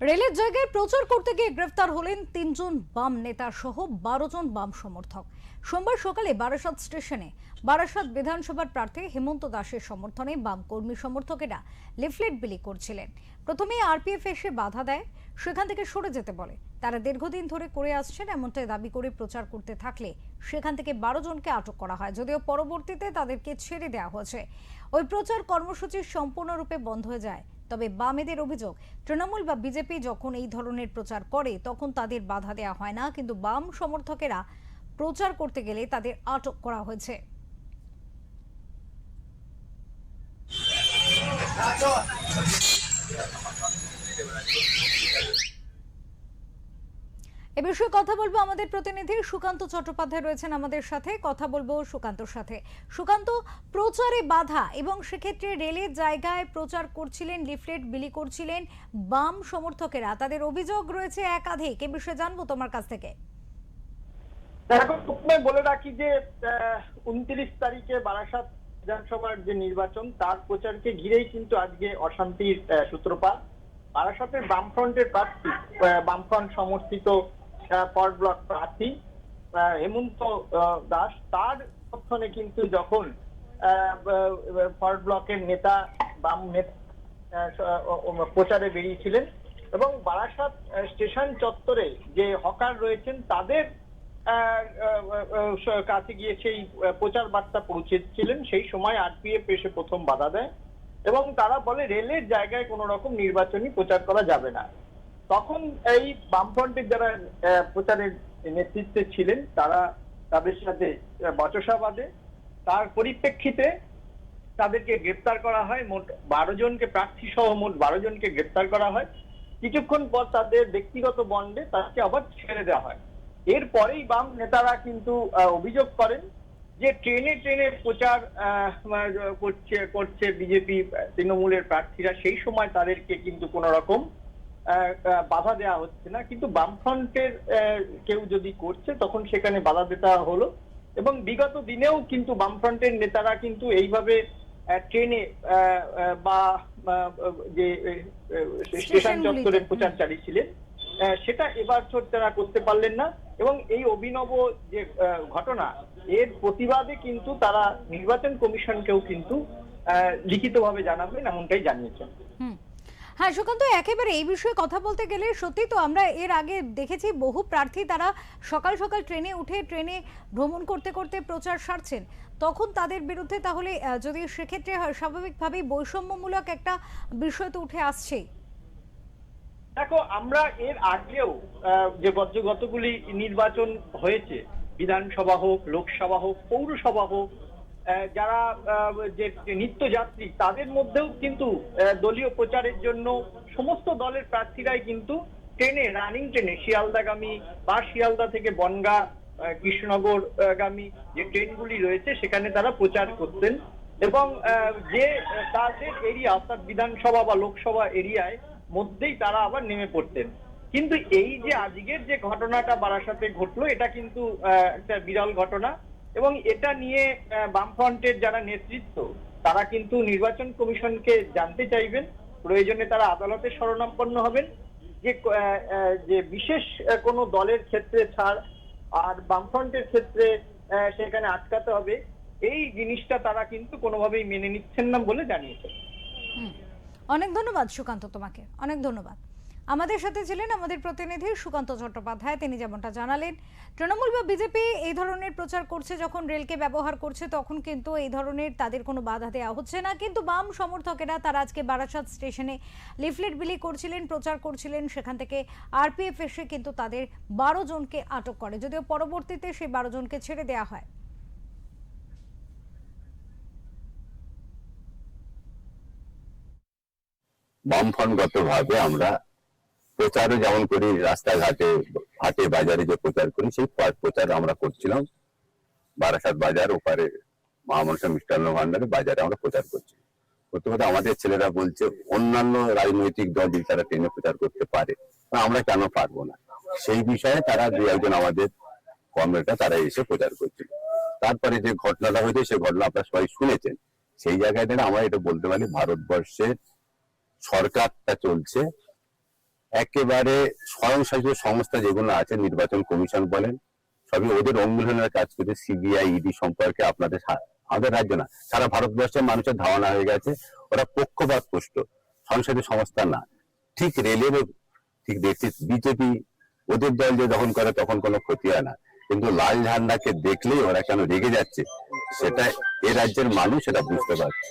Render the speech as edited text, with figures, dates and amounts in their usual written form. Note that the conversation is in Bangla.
রেলের জায়গায় প্রচার করতে গিয়ে গ্রেফতার হলেন ৩ জন বাম নেতা সহ ১২ জন বাম সমর্থক। সোমবার সকালে বারাসাত স্টেশনে বারাসাত বিধানসভার প্রার্থী হেমন্ত দাসের সমর্থনে বাম কর্মী সমর্থকেরা লিফলেট বিলি করছিলেন। প্রথমে আরপিএফ এসে বাধা দেয়, সেখান থেকে সরে যেতে বলে। তারা দীর্ঘদিন ধরে করে আসছেন এমনটাই দাবি করে প্রচার করতে থাকলে সেখান থেকে ১২ জনকে আটক করা হয়, যদিও পরবর্তীতে তাদেরকে ছেড়ে দেওয়া হয়েছে। ওই প্রচার কর্মসূচি সম্পূর্ণরূপে বন্ধ হয়ে যায়। তবে বামেদের অভিযোগ, তৃণমূল বা বিজেপি যখন এই ধরনের প্রচার করে তখন তাদের বাধা দেওয়া হয় না, কিন্তু বাম সমর্থকেরা প্রচার করতে গেলে তাদের আটক করা হয়েছে। এ বিষয়ে কথা বলবো আমাদের প্রতিনিধি সুকান্ত চট্টোপাধ্যায় রয়েছেন আমাদের সাথে। কথা বলবো সুকান্তর সাথে। সুকান্ত, প্রচারে বাধা এবং সেক্ষেত্রে রেলের জায়গায় প্রচার করছিলেন, লিফলেট বিলি করছিলেন বাম সমর্থকেরা, তাদের অভিযোগ রয়েছে একাধিক। এ বিষয়ে জানবো তোমার কাছ থেকে। এখন প্রথমে বলে রাখি যে ২৯ তারিখে বারাসাত বিধানসভার যে নির্বাচন তার প্রচারকে ঘিরেই কিন্তু আজকে অশান্তির সূত্রপাত। বারাসাতের বামফ্রন্টের প্রার্থী, বামফ্রন্ট সমর্থিত ফরওয়ার্ড ব্লক প্রার্থী হেমন্ত দাস, তার সমর্থনে কিন্তু যখন ফরওয়ার্ড ব্লকের নেতা বাম নেতা প্রচারে বেরিয়েছিলেন এবং বারাসাত স্টেশন চত্বরে যে হকার রয়েছেন তাদের কাছে গিয়ে সেই প্রচার বার্তা পৌঁছেছিলেন, সেই সময় আরপিএফ এসে প্রথম বাধা দেয় এবং তারা বলে রেলের জায়গায় কোনো রকম নির্বাচনী প্রচার করা যাবে না। তখন এই বামফ্রন্টের যারা প্রচারের নেতৃত্বে ছিলেন তারা তাদের সাথে বচসা বাঁধে। তার পরিপ্রেক্ষিতে তাদেরকে গ্রেপ্তার করা হয়। মোট ১২ জনকে, প্রার্থী সহ মোট ১২ জনকে গ্রেপ্তার করা হয়। কিছুক্ষণ পর তাদের ব্যক্তিগত বন্ডে তাকে আবার ছেড়ে দেওয়া হয়। এরপরেই বাম নেতারা কিন্তু অভিযোগ করেন যে ট্রেনে ট্রেনে প্রচার করছে বিজেপি তৃণমূলের প্রার্থীরা, সেই সময় তাদেরকে কিন্তু কোনো রকম বাধা দেওয়া হচ্ছে না, কিন্তু বামফ্রন্টের কেউ যদি করছে তখন সেখানে বাধা দেওয়া হলো। এবং বিগত দিনেও কিন্তু বামফ্রন্টের নেতারা কিন্তু এইভাবে ট্রেনে বা যে স্টেশন চত্বরে প্রচার চালিয়েছিলেন, সেটা এবার তারা করতে পারলেন না। এবং এই অভিনব যে ঘটনা, এর প্রতিবাদে কিন্তু তারা নির্বাচন কমিশনকেও কিন্তু লিখিতভাবে জানাবেন এমনটাই জানিয়েছেন। হ্যাঁ সুকান্ত, একেবারে এই বিষয়ে কথা বলতে গেলে সত্যি তো আমরা এর আগে দেখেছি বহু প্রার্থী তারা সকাল সকাল ট্রেনে উঠে ট্রেনে ভ্রমণ করতে করতে প্রচার সারছেন, তখন তাদের বিরুদ্ধে তাহলে যদি সেক্ষেত্রে হয় স্বাভাবিকভাবেই বৈষম্যমূলক একটা বিষয় তো উঠে আসছেই। দেখো, আমরা এর আগেও যে গতগুলি নির্বাচন হয়েছে, বিধানসভা হোক, লোকসভা হোক, পৌরসভা হোক, যারা যে নিত্যযাত্রী তাদের মধ্যেও কিন্তু দলীয় প্রচারের জন্য সমস্ত দলের প্রার্থীরাই কিন্তু ট্রেনে, রানিং ট্রেনে শিয়ালদাগামী বা শিয়ালদা থেকে বনগাঁ কৃষ্ণনগরগামী যে ট্রেনগুলি রয়েছে সেখানে তারা প্রচার করতেন এবং যে তাদের এরিয়া অর্থাৎ বিধানসভা বা লোকসভা এরিয়ায় মধ্যেই তারা আবার নেমে পড়তেন। কিন্তু এই যে আজকের যে ঘটনাটা বারাসাতে ঘটলো, এটা কিন্তু একটা বিরল ঘটনা এবং এটা নিয়ে বামফ্রন্টের যারা নেতৃত্ব তারা কিন্তু নির্বাচন কমিশনকে জানতে চাইবেন। প্রয়োজনে তারা আদালতে শরণাপন্ন হবেন যে বিশেষ কোনো দলের ক্ষেত্রে ছাড় আর বামফ্রন্টের ক্ষেত্রে সেখানে আটকাতে হবে, এই জিনিসটা তারা কিন্তু কোনোভাবেই মেনে নিচ্ছেন না বলে জানিয়েছেন। অনেক ধন্যবাদ সুকান্ত, তোমাকে অনেক ধন্যবাদ। আমাদের সাথে ছিলেন আমাদের প্রতিনিধি সুকান্ত চট্টোপাধ্যায়। তিনি যেমনটা জানালেন, তৃণমূল বা বিজেপি এই ধরনের প্রচার করছে, যখন রেলকে ব্যবহার করছে তখন কিন্তু এই ধরনের তাদের কোনো বাধা দেওয়া হচ্ছে না, কিন্তু বাম সমর্থকেরা তারা আজকে বারাসাত স্টেশনে লিফলেট বিলি করছিলেন, প্রচার করছিলেন, সেখান থেকে আরপিএফ এসে কিন্তু তাদের ১২ জনকে আটক করে, যদিও পরবর্তীতে সেই ১২ জনকে ছেড়ে দেওয়া হয়। বামফ্রন্টগত ভাবে আমরা প্রচারও যেমন করি, রাস্তাঘাটে হাটে বাজারে যে প্রচার করি সেই প্রচার আমরা করছিলাম। বারাসাত বাজার ওপারে মহামনসা মিষ্টান্ন ভান্ডারে বাজারে আমরা প্রচার করছি। প্রথমত আমাদের ছেলেরা বলছে অন্যান্য রাজনৈতিক দল যদি তারা ট্রেনে প্রচার করতে পারে আমরা কেন পারবো না, সেই বিষয়ে তারা দু একজন আমাদের কমরেডরা তারা এসে প্রচার করছিল। তারপরে যে ঘটনাটা হয়েছে সে ঘটনা আপনারা সবাই শুনেছেন। সেই জায়গায় আমরা এটা বলতে পারি ভারতবর্ষের সরকারটা চলছে একেবারে স্বয়ংশাসিত সংস্থা যেগুলো আছে, নির্বাচন কমিশন বলেন, সবই ওদের অঙ্গুলনের কাজ করে। সিবিআই, ইডি সম্পর্কে আমাদের রাজ্য না, সারা ভারতবর্ষের মানুষের ধারণা হয়ে গেছে ওরা পক্ষপাতপুষ্ট সংসদীয় সংস্থা না। ঠিক রেলেরও ঠিক দেখছি, বিজেপি ওদের দল যে দখল করে তখন কোনো ক্ষতি হয় না, কিন্তু লাল ঝান্ডাকে দেখলেই ওরা কেন রেগে যাচ্ছে সেটা এ রাজ্যের মানুষ সেটা বুঝতে পারছে।